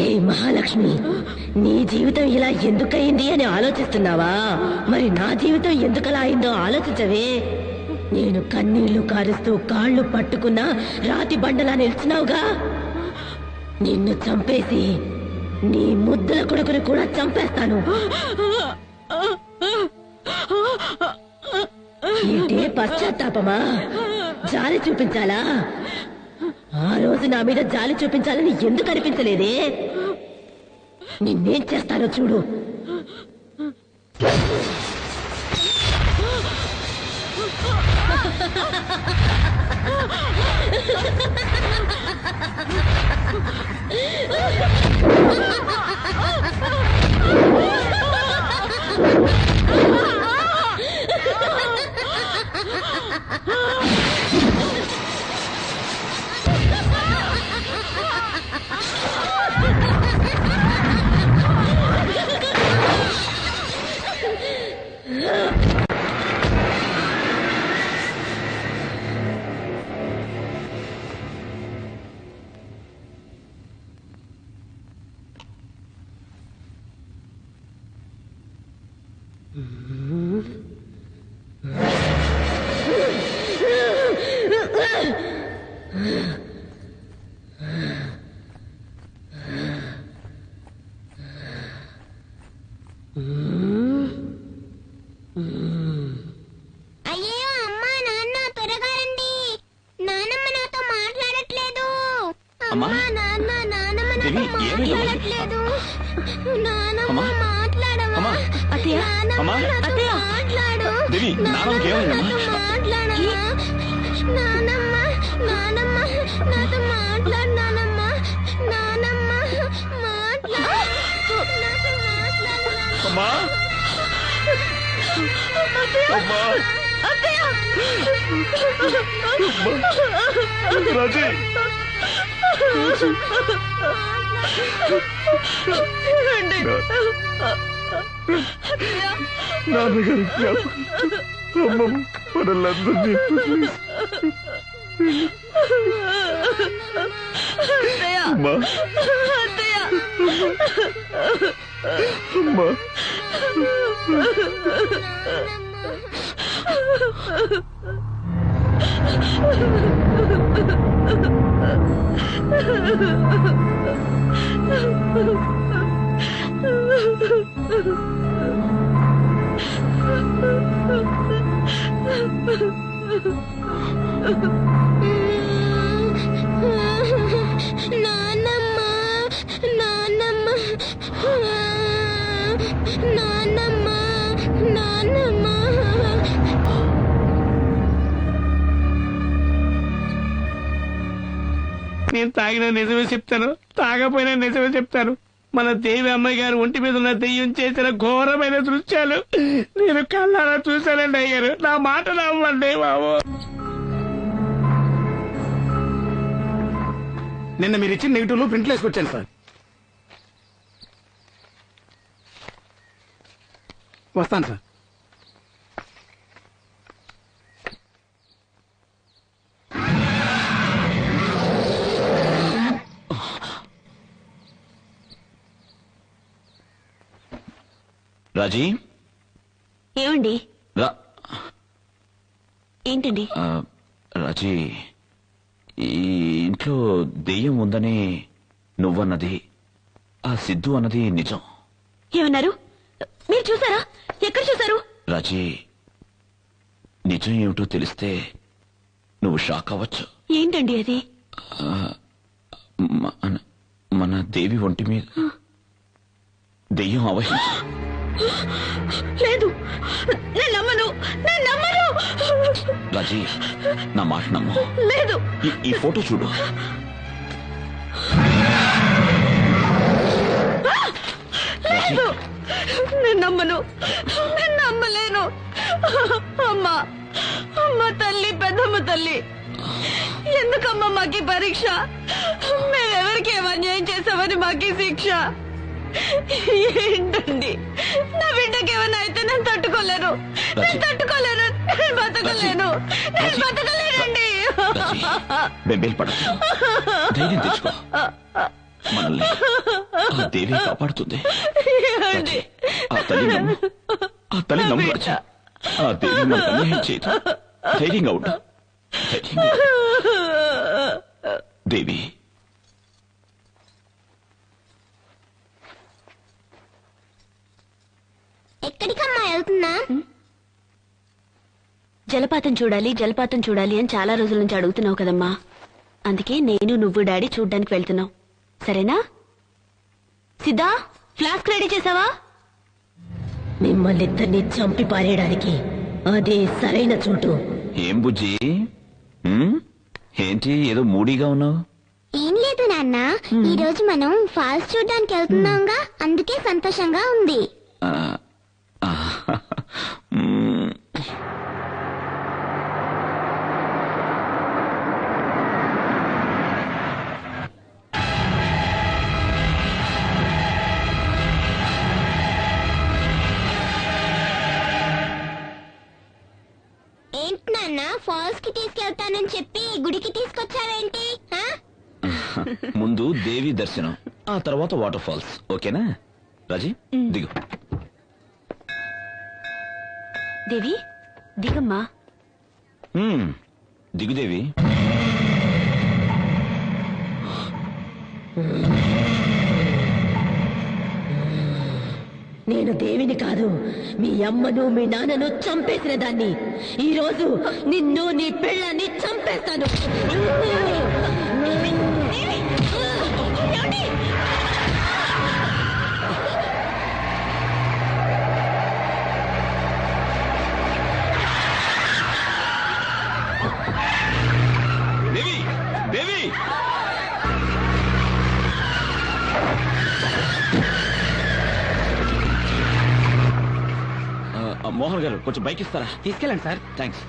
ఏ మహాలక్ష్మి, నీ జీవితం ఇలా ఎందుకయింది అని ఆలోచిస్తున్నావా? మరి నా జీవితం ఎందుకలా అయిందో ఆలోచించవే. నేను కన్నీళ్లు కారుస్తూ కాళ్ళు పట్టుకున్నా రాతి బండలా నిలిచినావుగా. నిన్ను చంపేసి నీ ముద్దుల కొడుకుని కూడా చంపేస్తాను. ఏంటే పశ్చాత్తాపమా? జాలి చూపించాలా? ఆ రోజు నా మీద జాలి చూపించాలని ఎందుకు అనిపించలేదే? నిన్నేం చేస్తానో చూడు. అయ్యో అమ్మా నాన్న త్వరగా రండి. నానమ్మ నాతో మాట్లాడట్లేదు. అమ్మా నాన్న నానమ్మ నాతో మాట్లాడట్లేదు. నానమ్మ మాట్లాడవా? నానమ్మ నాతో మాట్లాడు. నానమ్మ మాట్లాడవా? నానమ్మ నానమ్మ నాతో మాట్లాడు. నానమ్మ నానమ్మ మాట్లాడు. నాతో మాట్లాడు. అమ్మా రాజీ, నాన్నగారి అమ్మ మనల్లందరినీ అమ్మా అమ్మా నానమ్మ నానమ్మ నానమ్మ నానమ్మ. నేను తాగిన నిజమే చెప్తాను, తాగపోయినా నిజమే చెప్తాను. మన దేవి అమ్మాయి గారు ఒంటి మీద ఉన్న దెయ్యం చేసిన ఘోరమైన దృశ్యాలు నేను కళ్ళారా చూశానండి అయ్యారు. నా మాట నమ్మండి బాబు. నిన్న మీరు ఇచ్చిన నెగిటివ్లు ప్రింట్లు వేసుకొచ్చాను సార్. వస్తాను సార్. రాజీ, ఏమండి? ఏంటండి? రాజీ, ఈ ఇంట్లో దెయ్యం ఉందని నువ్వన్నది, ఆ సిద్ధు అన్నది నిజం. ఏమన్నారు? మీరు చూసారా? ఎక్కడ చూసారు? రాజీ, నిజం ఏమిటో తెలిస్తే నువ్వు షాక్ అవ్వచ్చు. ఏంటండి అది? మన దేవి ఒంటి మీద దెయ్యం అవహించు. లేదు, నేను నమ్మను, నేను నమ్మను. రాజీ, నా మాట నమ్ము. లేదు. ఈ ఫోటో చూడు. లేదు, నేను నమ్మను, నేను నమ్మలేను. అమ్మా, అమ్మ తల్లి, పెద్దమ్మ తల్లి, ఎందుకమ్మా మాకి పరీక్ష? మేమెవరికి అన్యాయం చేసామని మాకి శిక్ష? ఏంటండి, నా బిడ్డకి ఏమైనా అయితే నేను తట్టుకోలేను. రాజీ. తట్టుకోలేను, నేను బతకలేను, నేను రాజీ. బతకలేనండి. రాజీ, బెంబేలు పడకు, ధైర్యం తెచ్చుకో. మనల్ని ఆ దేవి కాపాడుతుంది. రాజీ, ఆ తల్లి నమ్ము, ఆ తల్లి నమ్ము రాజీ. ఆ దేవి మనకు అన్యాయం చేయదు. ధైర్యంగా ఉండు, ధైర్యంగా ఉండు. దేవి, ఎక్కడికమ్మా వెళ్తున్నా? జలపాతం చూడాలి జలపాతం చూడాలి అని చాలా రోజుల నుంచి అడుగుతున్నావు కదమ్మా. అందుకే నేను నువ్వు డాడీ చూడ్డానికి వెళ్తున్నావు. సరేనా? సిద్ధా, ఫ్లాస్క్ రెడీ చేసావా? మిమ్మల్ని ఇద్దరిని చంపి పారేయడానికి అదే సరైన చోటు. ఏం బుజ్జి, ఏంటి ఏదో మూడీగా ఉన్నావు? ఏం లేదు నాన్న, ఈ రోజు మనం ఫాల్స్ చూడడానికి వెళ్తున్నాంగా, అందుకే సంతోషంగా ఉంది. ఆ, ఆ, మ్మ్. ఏంటి నాన్న, ఫాల్స్ కి తీసుకెళ్తానని చెప్పి గుడికి తీసుకొచ్చావేంటి? ఆ? ముందు దేవి దర్శనం, ఆ తర్వాత వాటర్ ఫాల్స్. ఓకేనా రాజీ? దిగు. దేవి దిగమ్మా. దిగు దేవి. నేను దేవిని కాదు, మీ అమ్మను మీ నాన్నను చంపేసిన దాన్ని. ఈ రోజు నిన్ను నీ పెళ్ళాన్ని చంపేస్తాను. దేవి, దేవి, మోహన్ గారు కొంచెం బైక్ ఇస్తారా? తీసుకెళ్ళండి సార్. థ్యాంక్స్.